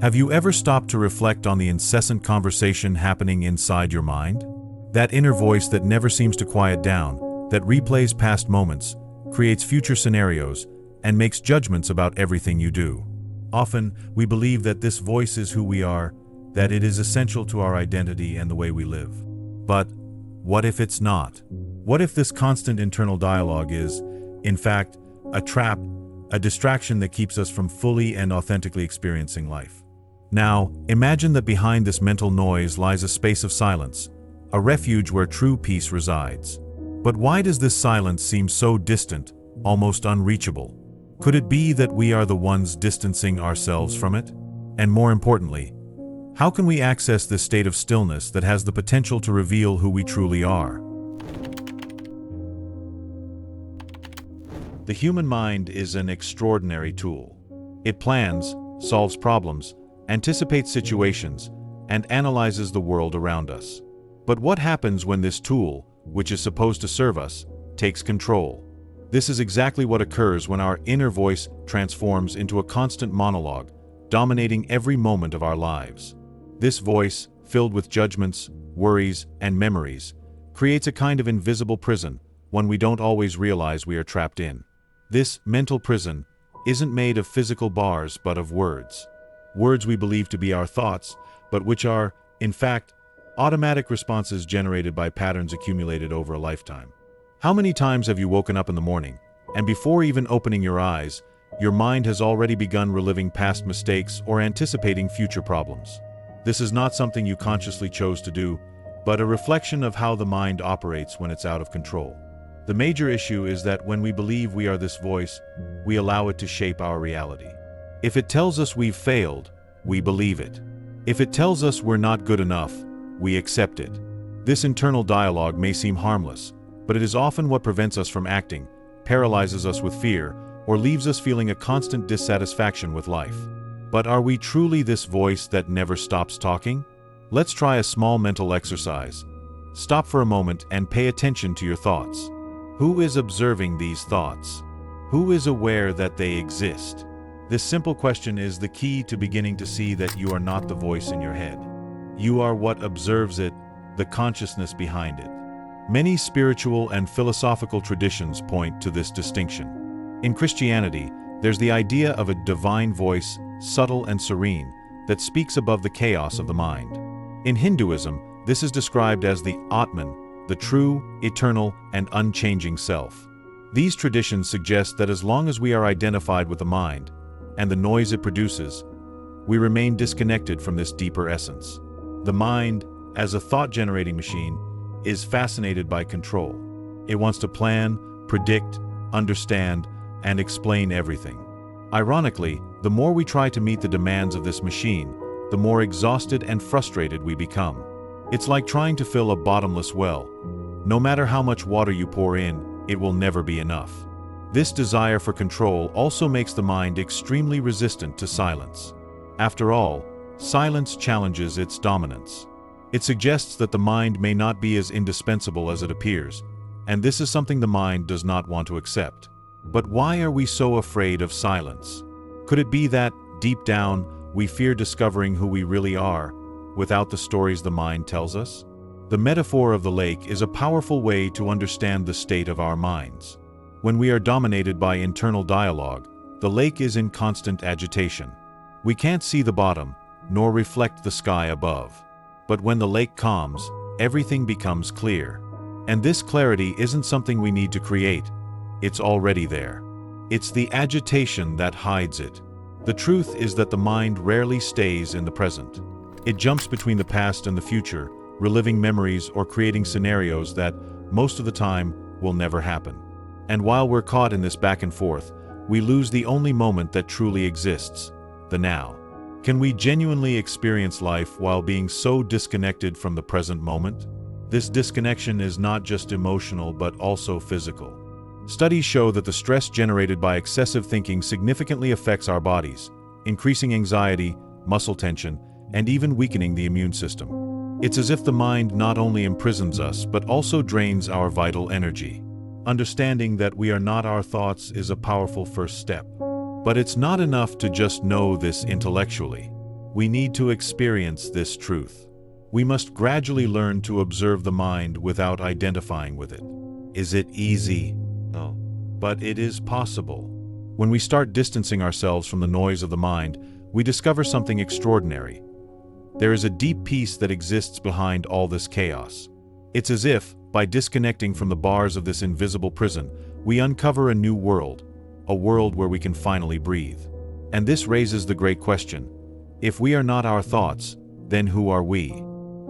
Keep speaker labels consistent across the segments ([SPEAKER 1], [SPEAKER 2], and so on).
[SPEAKER 1] Have you ever stopped to reflect on the incessant conversation happening inside your mind? That inner voice that never seems to quiet down, that replays past moments, creates future scenarios, and makes judgments about everything you do. Often, we believe that this voice is who we are, that it is essential to our identity and the way we live. But what if it's not? What if this constant internal dialogue is, in fact, a trap, a distraction that keeps us from fully and authentically experiencing life? Now, imagine that behind this mental noise lies a space of silence, a refuge where true peace resides. But why does this silence seem so distant, almost unreachable? Could it be that we are the ones distancing ourselves from it? And more importantly, how can we access this state of stillness that has the potential to reveal who we truly are? The human mind is an extraordinary tool. It plans, solves problems, anticipates situations, and analyzes the world around us. But what happens when this tool, which is supposed to serve us, takes control? This is exactly what occurs when our inner voice transforms into a constant monologue, dominating every moment of our lives. This voice, filled with judgments, worries, and memories, creates a kind of invisible prison, one we don't always realize we are trapped in. This mental prison isn't made of physical bars but of words. Words we believe to be our thoughts, but which are, in fact, automatic responses generated by patterns accumulated over a lifetime. How many times have you woken up in the morning, and before even opening your eyes, your mind has already begun reliving past mistakes or anticipating future problems? This is not something you consciously chose to do, but a reflection of how the mind operates when it's out of control. The major issue is that when we believe we are this voice, we allow it to shape our reality. If it tells us we've failed, we believe it. If it tells us we're not good enough, we accept it. This internal dialogue may seem harmless, but it is often what prevents us from acting, paralyzes us with fear, or leaves us feeling a constant dissatisfaction with life. But are we truly this voice that never stops talking? Let's try a small mental exercise. Stop for a moment and pay attention to your thoughts. Who is observing these thoughts? Who is aware that they exist? This simple question is the key to beginning to see that you are not the voice in your head. You are what observes it, the consciousness behind it. Many spiritual and philosophical traditions point to this distinction. In Christianity, there's the idea of a divine voice, subtle and serene, that speaks above the chaos of the mind. In Hinduism, this is described as the Atman, the true, eternal, and unchanging self. These traditions suggest that as long as we are identified with the mind and the noise it produces, we remain disconnected from this deeper essence. The mind, as a thought-generating machine, is fascinated by control. It wants to plan, predict, understand, and explain everything. Ironically, the more we try to meet the demands of this machine, the more exhausted and frustrated we become. It's like trying to fill a bottomless well. No matter how much water you pour in, it will never be enough. This desire for control also makes the mind extremely resistant to silence. After all, silence challenges its dominance. It suggests that the mind may not be as indispensable as it appears, and this is something the mind does not want to accept. But why are we so afraid of silence? Could it be that, deep down, we fear discovering who we really are, without the stories the mind tells us? The metaphor of the lake is a powerful way to understand the state of our minds. When we are dominated by internal dialogue, the lake is in constant agitation. We can't see the bottom, nor reflect the sky above. But when the lake calms, everything becomes clear. And this clarity isn't something we need to create. It's already there. It's the agitation that hides it. The truth is that the mind rarely stays in the present. It jumps between the past and the future, reliving memories or creating scenarios that, most of the time, will never happen. And while we're caught in this back and forth, we lose the only moment that truly exists, the now. Can we genuinely experience life while being so disconnected from the present moment? This disconnection is not just emotional but also physical. Studies show that the stress generated by excessive thinking significantly affects our bodies, increasing anxiety, muscle tension, and even weakening the immune system. It's as if the mind not only imprisons us but also drains our vital energy. Understanding that we are not our thoughts is a powerful first step. But it's not enough to just know this intellectually. we need to experience this truth. We must gradually learn to observe the mind without identifying with it. Is it easy? No. But it is possible. When we start distancing ourselves from the noise of the mind, we discover something extraordinary. There is a deep peace that exists behind all this chaos. It's as if, by disconnecting from the bars of this invisible prison, we uncover a new world, a world where we can finally breathe. And this raises the great question: if we are not our thoughts, then who are we?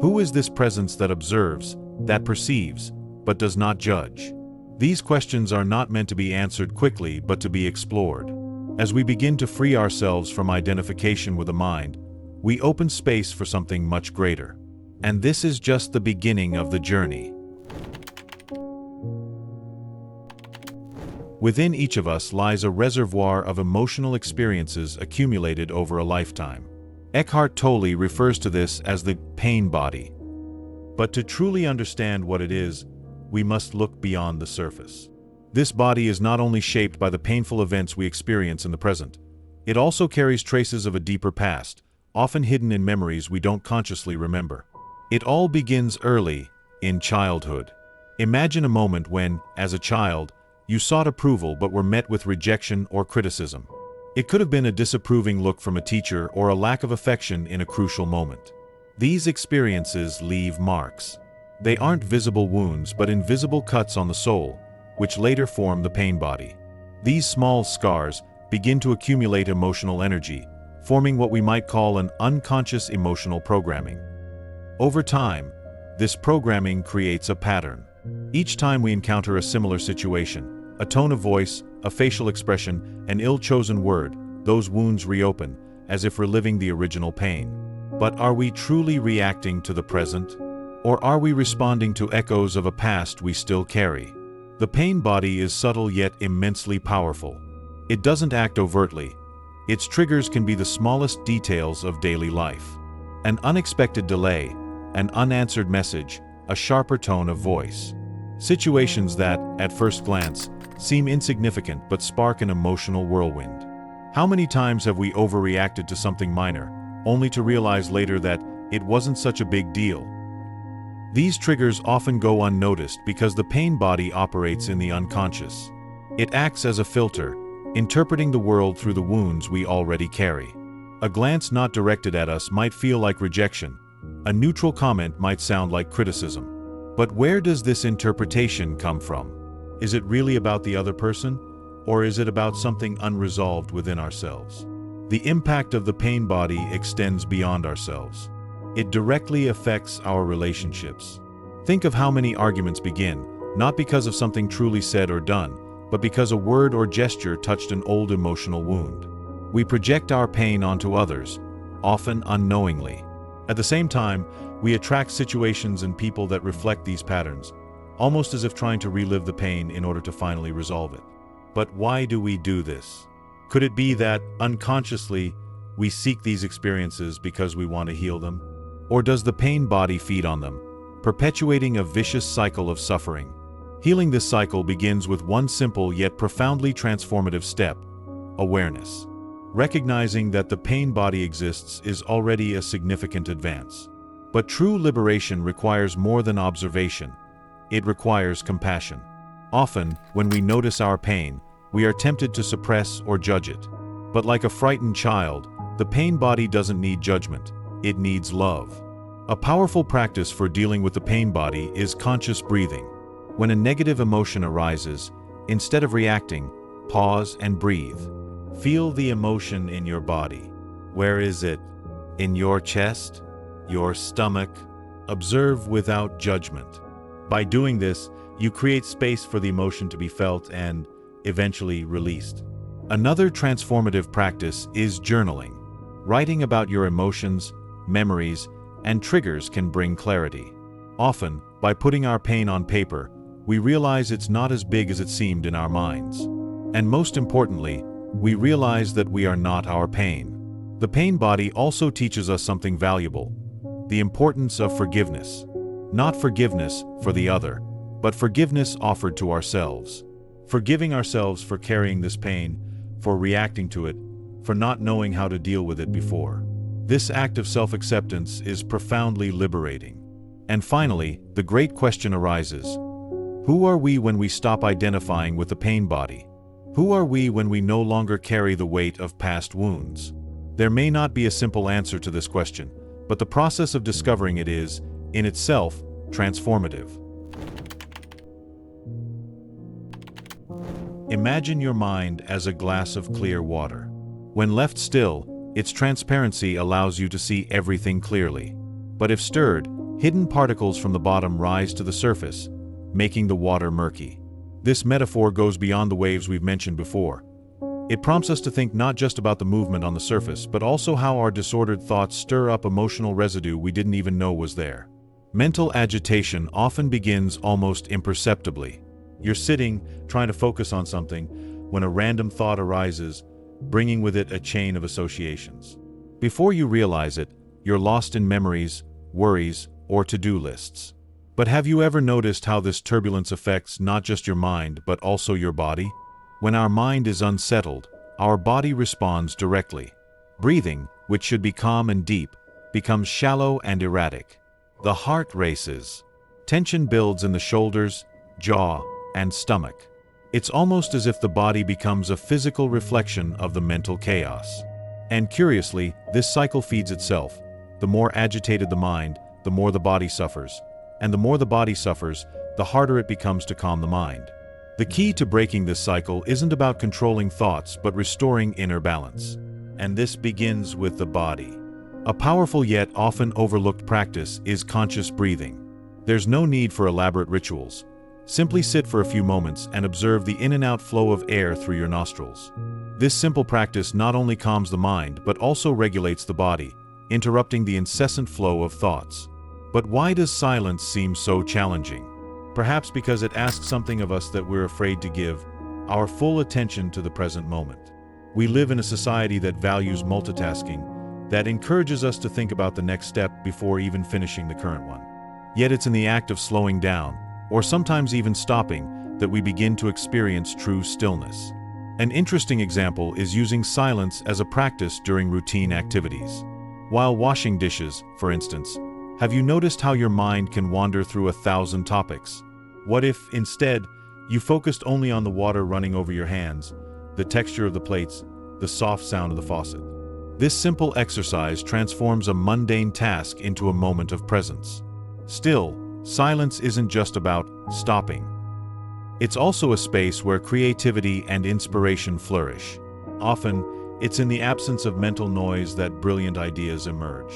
[SPEAKER 1] Who is this presence that observes, that perceives, but does not judge? These questions are not meant to be answered quickly, but to be explored. As we begin to free ourselves from identification with the mind, we open space for something much greater. And this is just the beginning of the journey. Within each of us lies a reservoir of emotional experiences accumulated over a lifetime. Eckhart Tolle refers to this as the pain body. But to truly understand what it is, we must look beyond the surface. This body is not only shaped by the painful events we experience in the present, it also carries traces of a deeper past, often hidden in memories we don't consciously remember. It all begins early, in childhood. Imagine a moment when, as a child, you sought approval but were met with rejection or criticism. It could have been a disapproving look from a teacher or a lack of affection in a crucial moment. These experiences leave marks. They aren't visible wounds but invisible cuts on the soul, which later form the pain body. These small scars begin to accumulate emotional energy, forming what we might call an unconscious emotional programming. Over time, this programming creates a pattern. Each time we encounter a similar situation, a tone of voice, a facial expression, an ill-chosen word, those wounds reopen, as if reliving the original pain. But are we truly reacting to the present? Or are we responding to echoes of a past we still carry? The pain body is subtle yet immensely powerful. It doesn't act overtly. Its triggers can be the smallest details of daily life. An unexpected delay, an unanswered message, a sharper tone of voice. Situations that, at first glance, seem insignificant but spark an emotional whirlwind. How many times have we overreacted to something minor, only to realize later that it wasn't such a big deal? These triggers often go unnoticed because the pain body operates in the unconscious. It acts as a filter, interpreting the world through the wounds we already carry. A glance not directed at us might feel like rejection. A neutral comment might sound like criticism. But where does this interpretation come from? Is it really about the other person? Or is it about something unresolved within ourselves? The impact of the pain body extends beyond ourselves. It directly affects our relationships. Think of how many arguments begin, not because of something truly said or done, but because a word or gesture touched an old emotional wound. We project our pain onto others, often unknowingly. At the same time, we attract situations and people that reflect these patterns, almost as if trying to relive the pain in order to finally resolve it. But why do we do this? Could it be that, unconsciously, we seek these experiences because we want to heal them? Or does the pain body feed on them, perpetuating a vicious cycle of suffering? Healing this cycle begins with one simple yet profoundly transformative step: awareness. Recognizing that the pain body exists is already a significant advance. But true liberation requires more than observation. It requires compassion. Often, when we notice our pain, we are tempted to suppress or judge it. But like a frightened child, the pain body doesn't need judgment. It needs love. A powerful practice for dealing with the pain body is conscious breathing. When a negative emotion arises, instead of reacting, pause and breathe. Feel the emotion in your body. Where is it? In your chest? Your stomach? Observe without judgment. By doing this, you create space for the emotion to be felt and, eventually, released. Another transformative practice is journaling. Writing about your emotions, memories, and triggers can bring clarity. Often, by putting our pain on paper, we realize it's not as big as it seemed in our minds. And most importantly, we realize that we are not our pain. The pain body also teaches us something valuable: the importance of forgiveness. Not forgiveness for the other, but forgiveness offered to ourselves. Forgiving ourselves for carrying this pain, for reacting to it, for not knowing how to deal with it before. This act of self-acceptance is profoundly liberating. And finally, the great question arises: who are we when we stop identifying with the pain body? Who are we when we no longer carry the weight of past wounds? There may not be a simple answer to this question, but the process of discovering it is, in itself, transformative. Imagine your mind as a glass of clear water. When left still, its transparency allows you to see everything clearly. But if stirred, hidden particles from the bottom rise to the surface, making the water murky. This metaphor goes beyond the waves we've mentioned before. It prompts us to think not just about the movement on the surface, but also how our disordered thoughts stir up emotional residue we didn't even know was there. Mental agitation often begins almost imperceptibly. You're sitting, trying to focus on something, when a random thought arises, bringing with it a chain of associations. Before you realize it, you're lost in memories, worries, or to-do lists. But have you ever noticed how this turbulence affects not just your mind, but also your body? When our mind is unsettled, our body responds directly. Breathing, which should be calm and deep, becomes shallow and erratic. The heart races. Tension builds in the shoulders, jaw, and stomach. It's almost as if the body becomes a physical reflection of the mental chaos. And curiously, this cycle feeds itself. The more agitated the mind, the more the body suffers. And the more the body suffers, the harder it becomes to calm the mind. The key to breaking this cycle isn't about controlling thoughts, but restoring inner balance. And this begins with the body. A powerful yet often overlooked practice is conscious breathing. There's no need for elaborate rituals. Simply sit for a few moments and observe the in and out flow of air through your nostrils. This simple practice not only calms the mind, but also regulates the body, interrupting the incessant flow of thoughts. But why does silence seem so challenging? Perhaps because it asks something of us that we're afraid to give, our full attention to the present moment. We live in a society that values multitasking, that encourages us to think about the next step before even finishing the current one. Yet it's in the act of slowing down, or sometimes even stopping, that we begin to experience true stillness. An interesting example is using silence as a practice during routine activities. While washing dishes, for instance, have you noticed how your mind can wander through 1,000 topics? What if, instead, you focused only on the water running over your hands, the texture of the plates, the soft sound of the faucet? This simple exercise transforms a mundane task into a moment of presence. Still, silence isn't just about stopping. It's also a space where creativity and inspiration flourish. Often, it's in the absence of mental noise that brilliant ideas emerge.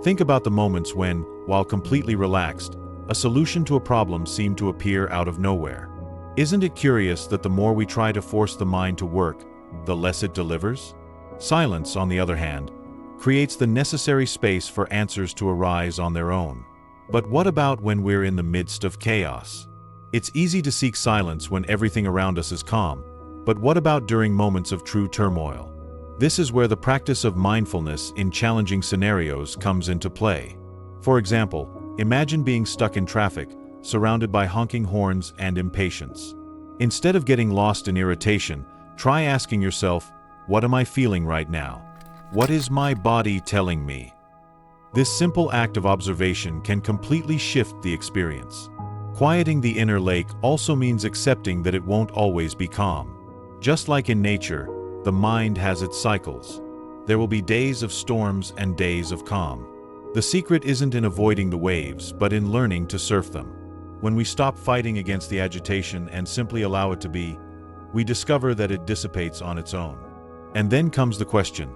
[SPEAKER 1] Think about the moments when, while completely relaxed, a solution to a problem seemed to appear out of nowhere. Isn't it curious that the more we try to force the mind to work, the less it delivers? Silence, on the other hand, creates the necessary space for answers to arise on their own. But what about when we're in the midst of chaos? It's easy to seek silence when everything around us is calm, but what about during moments of true turmoil? This is where the practice of mindfulness in challenging scenarios comes into play. For example, imagine being stuck in traffic, surrounded by honking horns and impatience. Instead of getting lost in irritation, try asking yourself, what am I feeling right now? What is my body telling me? This simple act of observation can completely shift the experience. Quieting the inner lake also means accepting that it won't always be calm. Just like in nature, the mind has its cycles. There will be days of storms and days of calm. The secret isn't in avoiding the waves, but in learning to surf them. When we stop fighting against the agitation and simply allow it to be, we discover that it dissipates on its own. And then comes the question,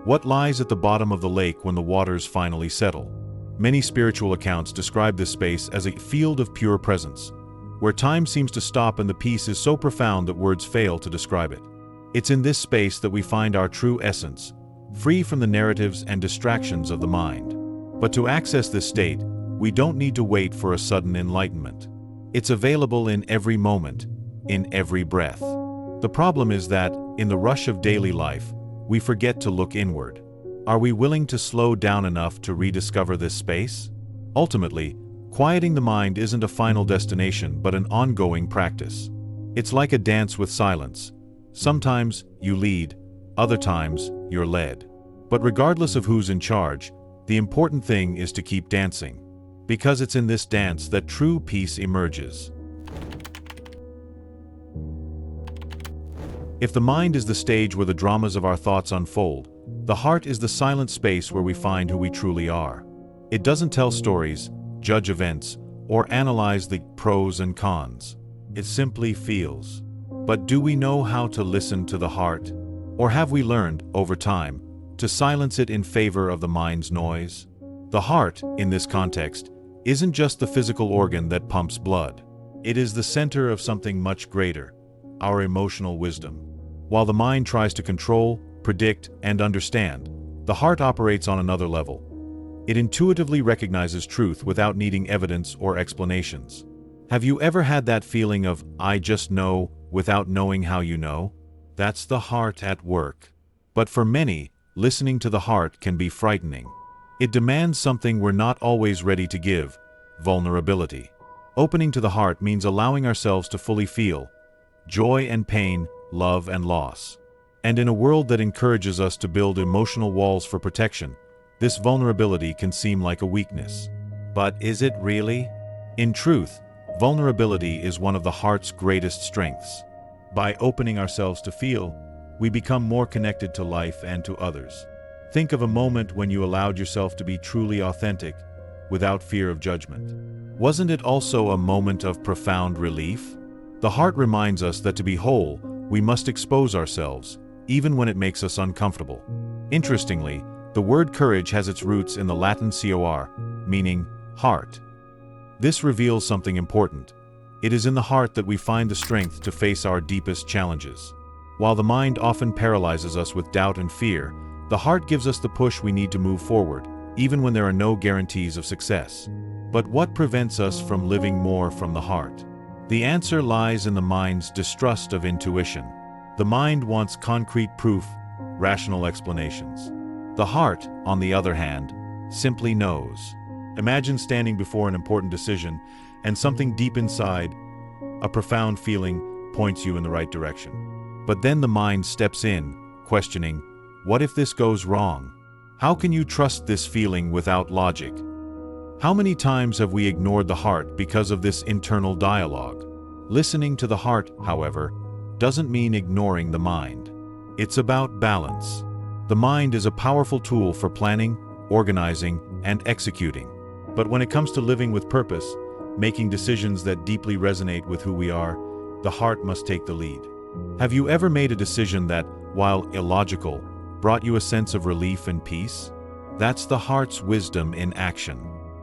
[SPEAKER 1] what lies at the bottom of the lake when the waters finally settle? Many spiritual accounts describe this space as a field of pure presence, where time seems to stop and the peace is so profound that words fail to describe it. It's in this space that we find our true essence, free from the narratives and distractions of the mind. But to access this state, we don't need to wait for a sudden enlightenment. It's available in every moment, in every breath. The problem is that, in the rush of daily life, we forget to look inward. Are we willing to slow down enough to rediscover this space? Ultimately, quieting the mind isn't a final destination but an ongoing practice. It's like a dance with silence. Sometimes you lead, other times you're led. But regardless of who's in charge, the important thing is to keep dancing. Because it's in this dance that true peace emerges. If the mind is the stage where the dramas of our thoughts unfold, the heart is the silent space where we find who we truly are. It doesn't tell stories, judge events, or analyze the pros and cons. It simply feels. But do we know how to listen to the heart? Or have we learned, over time, to silence it in favor of the mind's noise? The heart, in this context, isn't just the physical organ that pumps blood. It is the center of something much greater, our emotional wisdom. While the mind tries to control, predict, and understand, the heart operates on another level. It intuitively recognizes truth without needing evidence or explanations. Have you ever had that feeling of, I just know, without knowing how you know? That's the heart at work. But for many, listening to the heart can be frightening. It demands something we're not always ready to give: vulnerability. Opening to the heart means allowing ourselves to fully feel joy and pain, love and loss. And in a world that encourages us to build emotional walls for protection, this vulnerability can seem like a weakness. But is it really? In truth, vulnerability is one of the heart's greatest strengths. By opening ourselves to feel, we become more connected to life and to others. Think of a moment when you allowed yourself to be truly authentic, without fear of judgment. Wasn't it also a moment of profound relief? The heart reminds us that to be whole, we must expose ourselves, even when it makes us uncomfortable. Interestingly, the word courage has its roots in the Latin cor, meaning heart. This reveals something important. It is in the heart that we find the strength to face our deepest challenges. While the mind often paralyzes us with doubt and fear, the heart gives us the push we need to move forward, even when there are no guarantees of success. But what prevents us from living more from the heart? The answer lies in the mind's distrust of intuition. The mind wants concrete proof, rational explanations. The heart, on the other hand, simply knows. Imagine standing before an important decision, and something deep inside, a profound feeling, points you in the right direction. But then the mind steps in, questioning, what if this goes wrong? How can you trust this feeling without logic? How many times have we ignored the heart because of this internal dialogue? Listening to the heart, however, doesn't mean ignoring the mind. It's about balance. The mind is a powerful tool for planning, organizing, and executing. But when it comes to living with purpose, making decisions that deeply resonate with who we are, the heart must take the lead. Have you ever made a decision that, while illogical, brought you a sense of relief and peace? That's the heart's wisdom in action.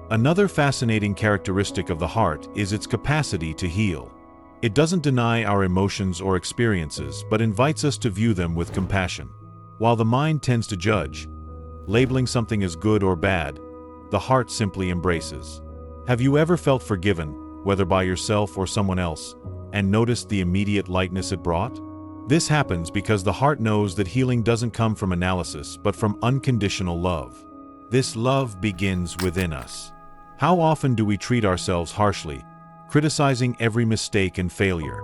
[SPEAKER 1] Another fascinating characteristic of the heart is its capacity to heal. It doesn't deny our emotions or experiences, but invites us to view them with compassion. While the mind tends to judge, labeling something as good or bad, the heart simply embraces. Have you ever felt forgiven, whether by yourself or someone else, and noticed the immediate lightness it brought? This happens because the heart knows that healing doesn't come from analysis, but from unconditional love. This love begins within us. How often do we treat ourselves harshly, criticizing every mistake and failure?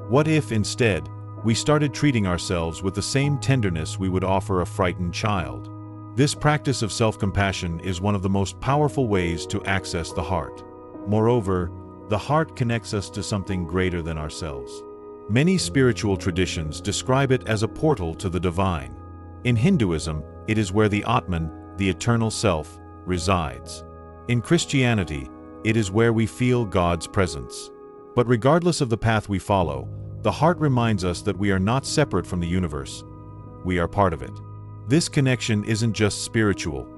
[SPEAKER 1] What if, instead, we started treating ourselves with the same tenderness we would offer a frightened child? This practice of self-compassion is one of the most powerful ways to access the heart. Moreover, the heart connects us to something greater than ourselves. Many spiritual traditions describe it as a portal to the divine. In Hinduism, it is where the Atman, the eternal self, resides. In Christianity, it is where we feel God's presence. But regardless of the path we follow, the heart reminds us that we are not separate from the universe. We are part of it. This connection isn't just spiritual,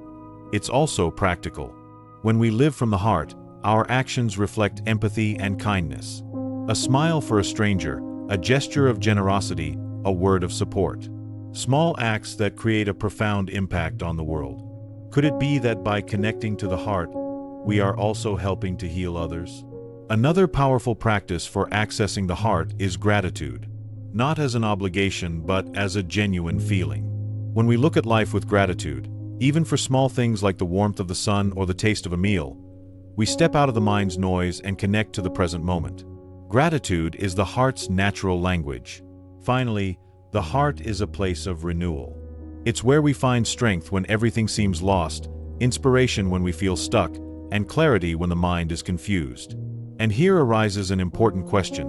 [SPEAKER 1] it's also practical. When we live from the heart, our actions reflect empathy and kindness. A smile for a stranger, a gesture of generosity, a word of support. Small acts that create a profound impact on the world. Could it be that by connecting to the heart, we are also helping to heal others? Another powerful practice for accessing the heart is gratitude. Not as an obligation, but as a genuine feeling. When we look at life with gratitude, even for small things like the warmth of the sun or the taste of a meal, we step out of the mind's noise and connect to the present moment. Gratitude is the heart's natural language. Finally, the heart is a place of renewal. It's where we find strength when everything seems lost, inspiration when we feel stuck, and clarity when the mind is confused. And here arises an important question.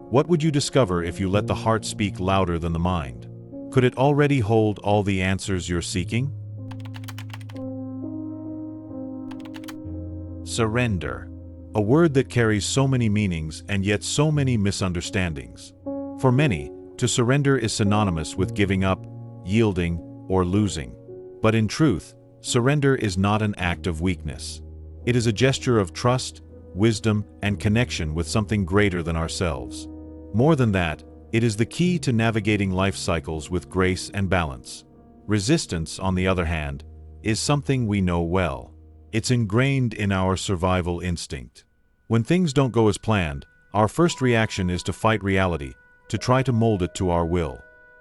[SPEAKER 1] What would you discover if you let the heart speak louder than the mind? Could it already hold all the answers you're seeking? Surrender. A word that carries so many meanings and yet so many misunderstandings. For many, to surrender is synonymous with giving up, yielding, or losing. But in truth, surrender is not an act of weakness. It is a gesture of trust, wisdom, and connection with something greater than ourselves. More than that, it is the key to navigating life cycles with grace and balance. Resistance, on the other hand, is something we know well. It's ingrained in our survival instinct. When things don't go as planned, our first reaction is to fight reality, to try to mold it to our will.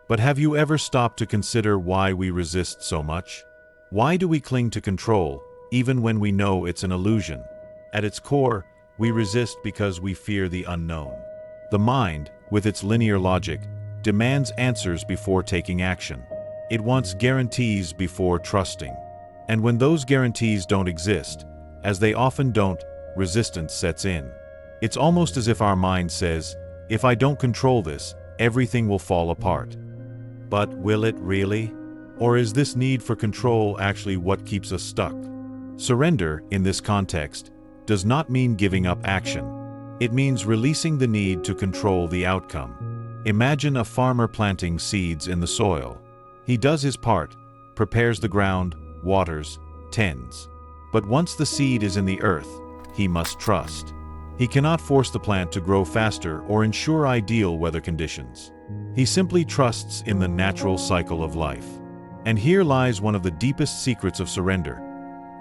[SPEAKER 1] But have you ever stopped to consider why we resist so much? Why do we cling to control, even when we know it's an illusion? At its core, we resist because we fear the unknown. The mind, with its linear logic, demands answers before taking action. It wants guarantees before trusting. And when those guarantees don't exist, as they often don't, resistance sets in. It's almost as if our mind says, if I don't control this, everything will fall apart. But will it really? Or is this need for control actually what keeps us stuck? Surrender, in this context, does not mean giving up action. It means releasing the need to control the outcome. Imagine a farmer planting seeds in the soil. He does his part, prepares the ground, waters, tends. But once the seed is in the earth, he must trust. He cannot force the plant to grow faster or ensure ideal weather conditions. He simply trusts in the natural cycle of life. And here lies one of the deepest secrets of surrender.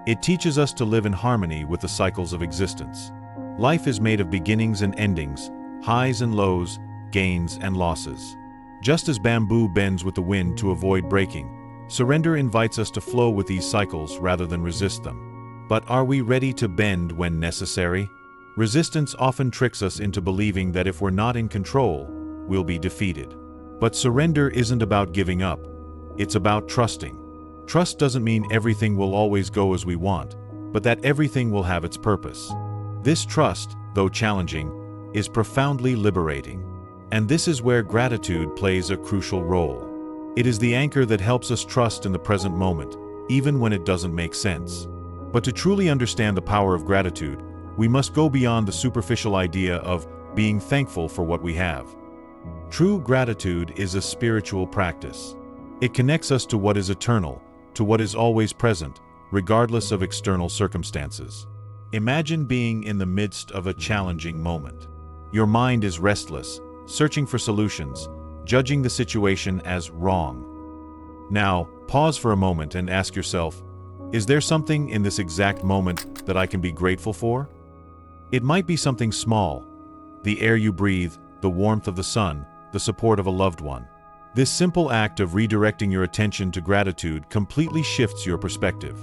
[SPEAKER 1] It teaches us to live in harmony with the cycles of existence. Life is made of beginnings and endings, highs and lows, gains and losses. Just as bamboo bends with the wind to avoid breaking, surrender invites us to flow with these cycles rather than resist them. But are we ready to bend when necessary? Resistance often tricks us into believing that if we're not in control, we'll be defeated. But surrender isn't about giving up. It's about trusting. Trust doesn't mean everything will always go as we want, but that everything will have its purpose. This trust, though challenging, is profoundly liberating. And this is where gratitude plays a crucial role. It is the anchor that helps us trust in the present moment, even when it doesn't make sense. But to truly understand the power of gratitude, we must go beyond the superficial idea of being thankful for what we have. True gratitude is a spiritual practice. It connects us to what is eternal, to what is always present, regardless of external circumstances. Imagine being in the midst of a challenging moment. Your mind is restless, searching for solutions, judging the situation as wrong. Now, pause for a moment and ask yourself, is there something in this exact moment that I can be grateful for? It might be something small, the air you breathe, the warmth of the sun, the support of a loved one. This simple act of redirecting your attention to gratitude completely shifts your perspective.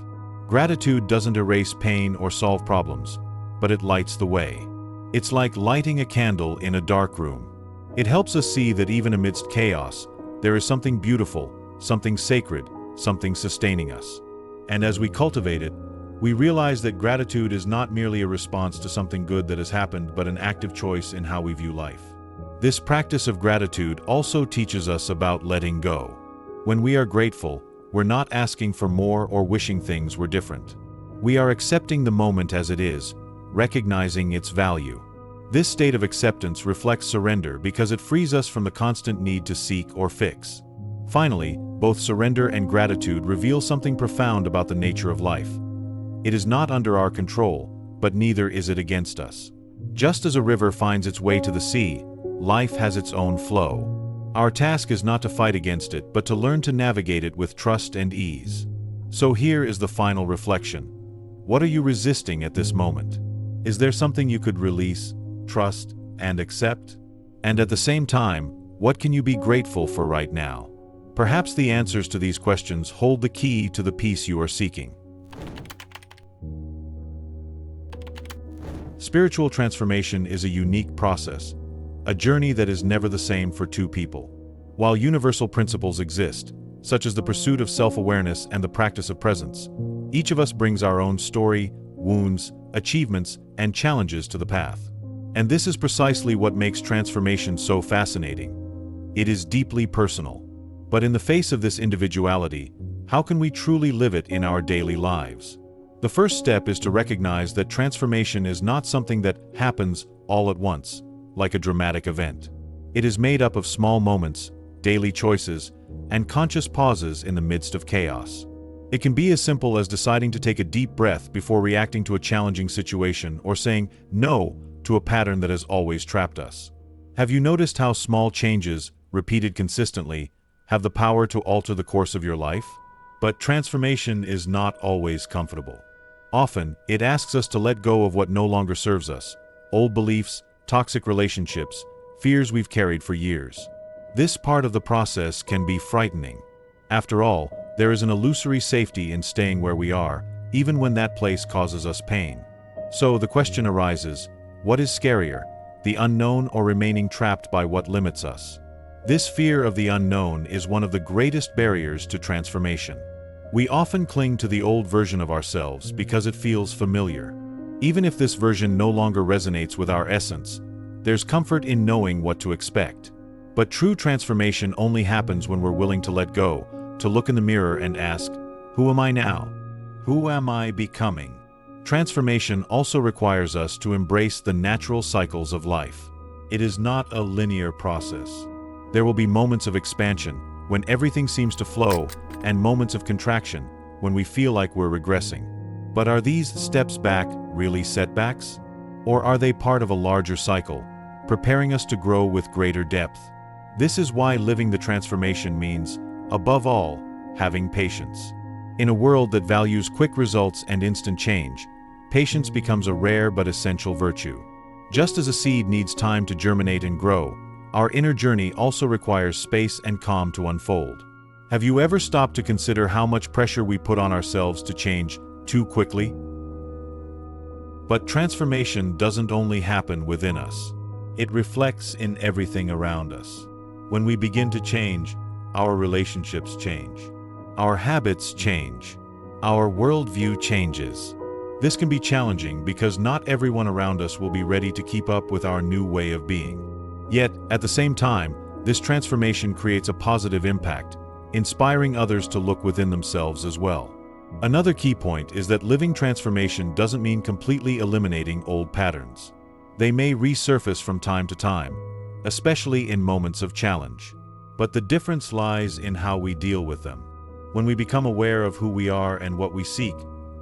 [SPEAKER 1] Gratitude doesn't erase pain or solve problems, but it lights the way. It's like lighting a candle in a dark room. It helps us see that even amidst chaos, there is something beautiful, something sacred, something sustaining us. And as we cultivate it, we realize that gratitude is not merely a response to something good that has happened, but an active choice in how we view life. This practice of gratitude also teaches us about letting go. When we are grateful, we're not asking for more or wishing things were different. We are accepting the moment as it is, recognizing its value. This state of acceptance reflects surrender because it frees us from the constant need to seek or fix. Finally, both surrender and gratitude reveal something profound about the nature of life. It is not under our control, but neither is it against us. Just as a river finds its way to the sea, life has its own flow. Our task is not to fight against it, but to learn to navigate it with trust and ease. So here is the final reflection. What are you resisting at this moment? Is there something you could release, trust, and accept? And at the same time, what can you be grateful for right now? Perhaps the answers to these questions hold the key to the peace you are seeking. Spiritual transformation is a unique process, a journey that is never the same for two people. While universal principles exist, such as the pursuit of self-awareness and the practice of presence. Each of us brings our own story, wounds, achievements, and challenges to the path. And this is precisely what makes transformation so fascinating. It is deeply personal. But in the face of this individuality, how can we truly live it in our daily lives? The first step is to recognize that transformation is not something that happens all at once, like a dramatic event. It is made up of small moments, daily choices, and conscious pauses in the midst of chaos. It can be as simple as deciding to take a deep breath before reacting to a challenging situation or saying no to a pattern that has always trapped us. Have you noticed how small changes, repeated consistently, have the power to alter the course of your life? But transformation is not always comfortable. Often, it asks us to let go of what no longer serves us, old beliefs, toxic relationships, fears we've carried for years. This part of the process can be frightening. After all, there is an illusory safety in staying where we are, even when that place causes us pain. So the question arises, what is scarier, the unknown or remaining trapped by what limits us? This fear of the unknown is one of the greatest barriers to transformation. We often cling to the old version of ourselves because it feels familiar. Even if this version no longer resonates with our essence, there's comfort in knowing what to expect. But true transformation only happens when we're willing to let go, to look in the mirror and ask, who am I now? Who am I becoming? Transformation also requires us to embrace the natural cycles of life. It is not a linear process. There will be moments of expansion, when everything seems to flow, and moments of contraction, when we feel like we're regressing. But are these steps back really setbacks? Or are they part of a larger cycle, preparing us to grow with greater depth? This is why living the transformation means, above all, having patience. In a world that values quick results and instant change, patience becomes a rare but essential virtue. Just as a seed needs time to germinate and grow, our inner journey also requires space and calm to unfold. Have you ever stopped to consider how much pressure we put on ourselves to change too quickly? But transformation doesn't only happen within us. It reflects in everything around us. When we begin to change, our relationships change. Our habits change. Our worldview changes. This can be challenging because not everyone around us will be ready to keep up with our new way of being. Yet, at the same time, this transformation creates a positive impact, inspiring others to look within themselves as well. Another key point is that living transformation doesn't mean completely eliminating old patterns. They may resurface from time to time, especially in moments of challenge. But the difference lies in how we deal with them. When we become aware of who we are and what we seek,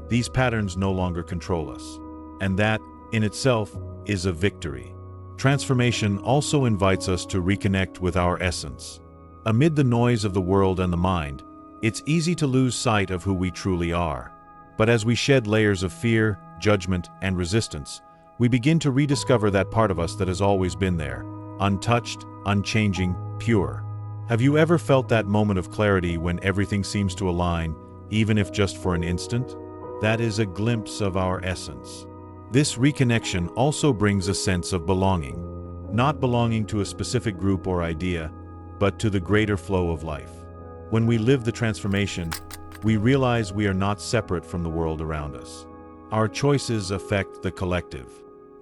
[SPEAKER 1] these patterns no longer control us. And that, in itself, is a victory. Transformation also invites us to reconnect with our essence. Amid the noise of the world and the mind, it's easy to lose sight of who we truly are. But as we shed layers of fear, judgment, and resistance, we begin to rediscover that part of us that has always been there, untouched, unchanging, pure. Have you ever felt that moment of clarity when everything seems to align, even if just for an instant? That is a glimpse of our essence. This reconnection also brings a sense of belonging, not belonging to a specific group or idea, but to the greater flow of life. When we live the transformation, we realize we are not separate from the world around us. Our choices affect the collective.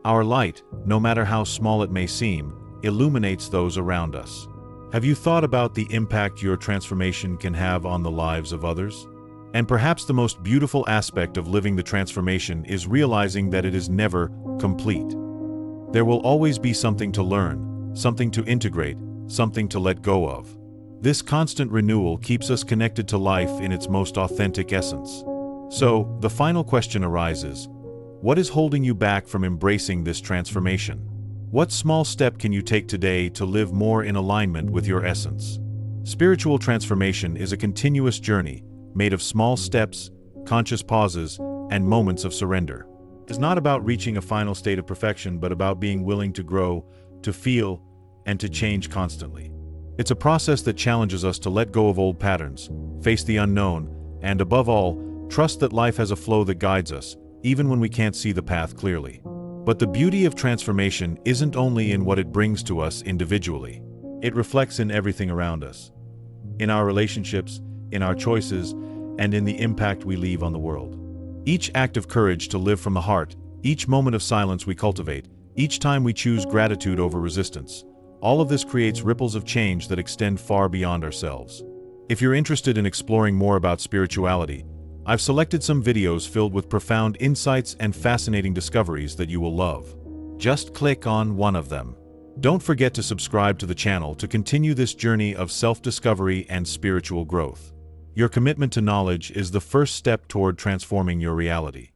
[SPEAKER 1] Our light, no matter how small it may seem, illuminates those around us. Have you thought about the impact your transformation can have on the lives of others? And perhaps the most beautiful aspect of living the transformation is realizing that it is never complete. There will always be something to learn, something to integrate, something to let go of. This constant renewal keeps us connected to life in its most authentic essence. So, the final question arises: what is holding you back from embracing this transformation? What small step can you take today to live more in alignment with your essence? Spiritual transformation is a continuous journey, made of small steps, conscious pauses, and moments of surrender. It's not about reaching a final state of perfection, but about being willing to grow, to feel, and to change constantly. It's a process that challenges us to let go of old patterns, face the unknown, and above all, trust that life has a flow that guides us, even when we can't see the path clearly. But the beauty of transformation isn't only in what it brings to us individually. It reflects in everything around us. In our relationships, in our choices, and in the impact we leave on the world. Each act of courage to live from the heart, each moment of silence we cultivate, each time we choose gratitude over resistance, all of this creates ripples of change that extend far beyond ourselves. If you're interested in exploring more about spirituality, I've selected some videos filled with profound insights and fascinating discoveries that you will love. Just click on one of them. Don't forget to subscribe to the channel to continue this journey of self-discovery and spiritual growth. Your commitment to knowledge is the first step toward transforming your reality.